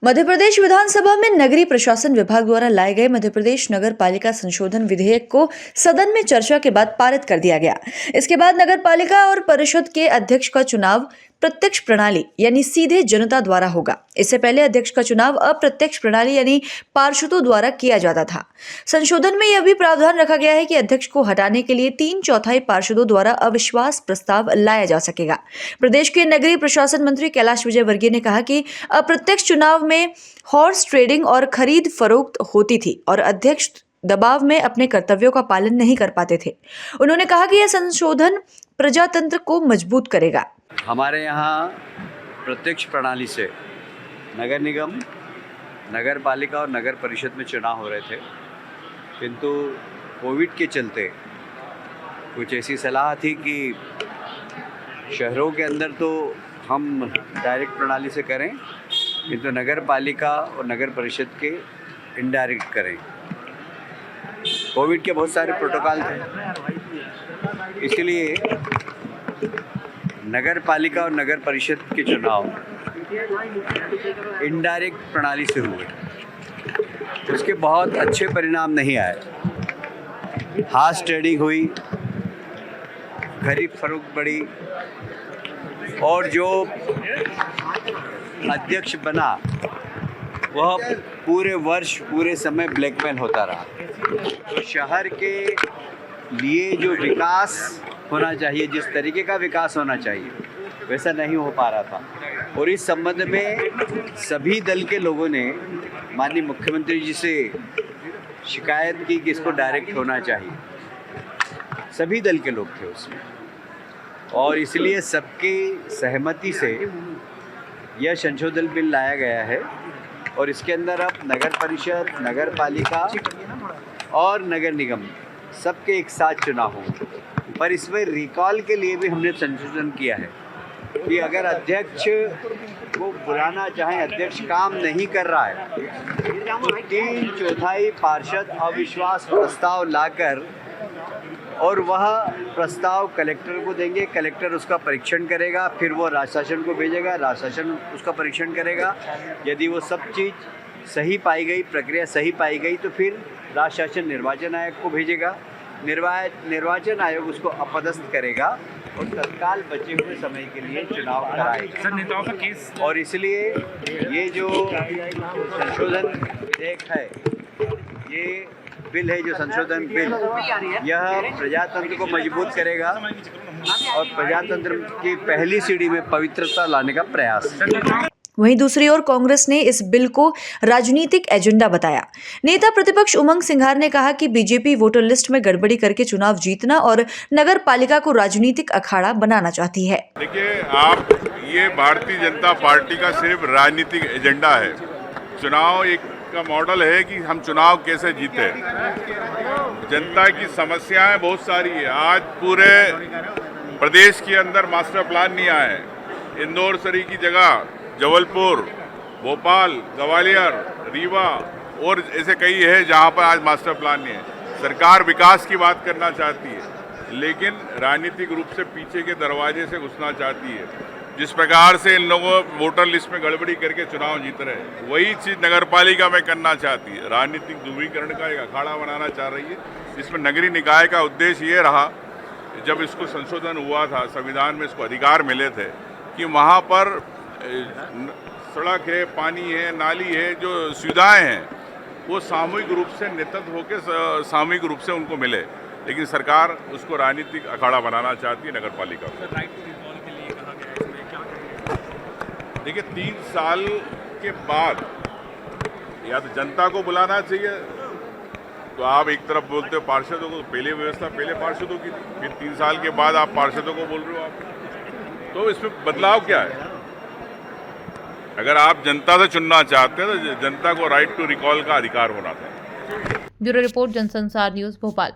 मध्य प्रदेश विधानसभा में नगरीय प्रशासन विभाग द्वारा लाए गए मध्य प्रदेश नगर पालिका संशोधन विधेयक को सदन में चर्चा के बाद पारित कर दिया गया। इसके बाद नगर पालिका और परिषद के अध्यक्ष का चुनाव प्रत्यक्ष प्रणाली यानी सीधे जनता द्वारा होगा। इससे पहले अध्यक्ष का चुनाव अप्रत्यक्ष प्रणाली यानी पार्षदों द्वारा किया जाता था। संशोधन में यह भी प्रावधान रखा गया है कि अध्यक्ष को हटाने के लिए 3/4 पार्षदों द्वारा अविश्वास प्रस्ताव लाया जा सकेगा। प्रदेश के नगरीय प्रशासन मंत्री कैलाश विजयवर्गीय ने कहा कि अप्रत्यक्ष चुनाव में हॉर्स ट्रेडिंग और खरीद फरोख्त होती थी और अध्यक्ष दबाव में अपने कर्तव्यों का पालन नहीं कर पाते थे। उन्होंने कहा कि यह संशोधन प्रजातंत्र को मजबूत करेगा। हमारे यहाँ प्रत्यक्ष प्रणाली से नगर निगम, नगर पालिका और नगर परिषद में चुनाव हो रहे थे, किंतु कोविड के चलते कुछ ऐसी सलाह थी कि शहरों के अंदर तो हम डायरेक्ट प्रणाली से करें, किंतु नगर पालिका और नगर परिषद के इनडायरेक्ट करें। कोविड के बहुत सारे प्रोटोकॉल थे, इसलिए नगर पालिका और नगर परिषद के चुनाव इनडायरेक्ट प्रणाली से हुए। उसके बहुत अच्छे परिणाम नहीं आए। हार्स ट्रेडिंग हुई, खरीद फरोख्त बढ़ी और जो अध्यक्ष बना वह पूरे वर्ष पूरे समय ब्लैकमेल होता रहा। तो शहर के लिए जो विकास होना चाहिए, जिस तरीके का विकास होना चाहिए, वैसा नहीं हो पा रहा था। और इस संबंध में सभी दल के लोगों ने माननीय मुख्यमंत्री जी से शिकायत की कि इसको डायरेक्ट होना चाहिए। सभी दल के लोग थे उसमें और इसलिए सबकी सहमति से यह संशोधन बिल लाया गया है और इसके अंदर अब नगर परिषद, नगर पालिका और नगर निगम सबके एक साथ चुनाव होंगे। पर इसमें रिकॉल के लिए भी हमने संशोधन किया है कि अगर अध्यक्ष को बुलाना चाहें, अध्यक्ष काम नहीं कर रहा है, तो 3/4 पार्षद अविश्वास प्रस्ताव लाकर और वह प्रस्ताव कलेक्टर को देंगे। कलेक्टर उसका परीक्षण करेगा, फिर वो राज शासन को भेजेगा, राज शासन उसका परीक्षण करेगा। यदि वो सब चीज़ सही पाई गई, प्रक्रिया सही पाई गई, तो फिर राज शासन निर्वाचन आयोग को भेजेगा। निर्वाचन आयोग उसको अपदस्थ करेगा और तत्काल बचे हुए समय के लिए चुनाव कराएगा। सर, नेताओं का केस और इसलिए ये जो संशोधन विधेयक है, ये बिल है, जो संशोधन बिल, यह प्रजातंत्र को मजबूत करेगा और प्रजातंत्र की पहली सीढ़ी में पवित्रता लाने का प्रयास। वहीं दूसरी ओर कांग्रेस ने इस बिल को राजनीतिक एजेंडा बताया। नेता प्रतिपक्ष उमंग सिंघार ने कहा कि बीजेपी वोटर लिस्ट में गड़बड़ी करके चुनाव जीतना और नगर पालिका को राजनीतिक अखाड़ा बनाना चाहती है। देखिए, आप ये भारतीय जनता पार्टी का सिर्फ राजनीतिक एजेंडा है। चुनाव एक का मॉडल है कि हम चुनाव कैसे जीते। जनता की समस्याएं बहुत सारी है। आज पूरे प्रदेश के अंदर मास्टर प्लान नहीं आए। इंदौर सरी की जगह जबलपुर, भोपाल, ग्वालियर, रीवा और ऐसे कई है जहां पर आज मास्टर प्लान नहीं है। सरकार विकास की बात करना चाहती है, लेकिन राजनीतिक रूप से पीछे के दरवाजे से घुसना चाहती है। जिस प्रकार से इन लोगों वोटर लिस्ट में गड़बड़ी करके चुनाव जीत रहे हैं, वही चीज़ नगर पालिका में करना चाहती है। राजनीतिक ध्रुवीकरण का एक अखाड़ा बनाना चाह रही है, जिसमें नगरीय निकाय का उद्देश्य ये रहा, जब इसको संशोधन हुआ था, संविधान में इसको अधिकार मिले थे कि वहाँ पर सड़क है, पानी है, नाली है, जो सुविधाएं हैं वो सामूहिक रूप से नेतृत्व होकर सामूहिक रूप से उनको मिले। लेकिन सरकार उसको राजनीतिक अखाड़ा बनाना चाहती है नगर पालिका को। राइट टू रिकॉल के लिए कहा गया है, इसमें क्या कहेंगे? देखिए, 3 साल के बाद या तो जनता को बुलाना चाहिए, तो आप एक तरफ बोलते हो पार्षदों को, पहले व्यवस्था पहले पार्षदों की थी, फिर 3 साल के बाद आप पार्षदों को बोल रहे हो आप, तो इसमें बदलाव क्या है? अगर आप जनता से चुनना चाहते हैं तो जनता को राइट टू रिकॉल का अधिकार होना था। ब्यूरो रिपोर्ट, जनसंचार न्यूज़, भोपाल।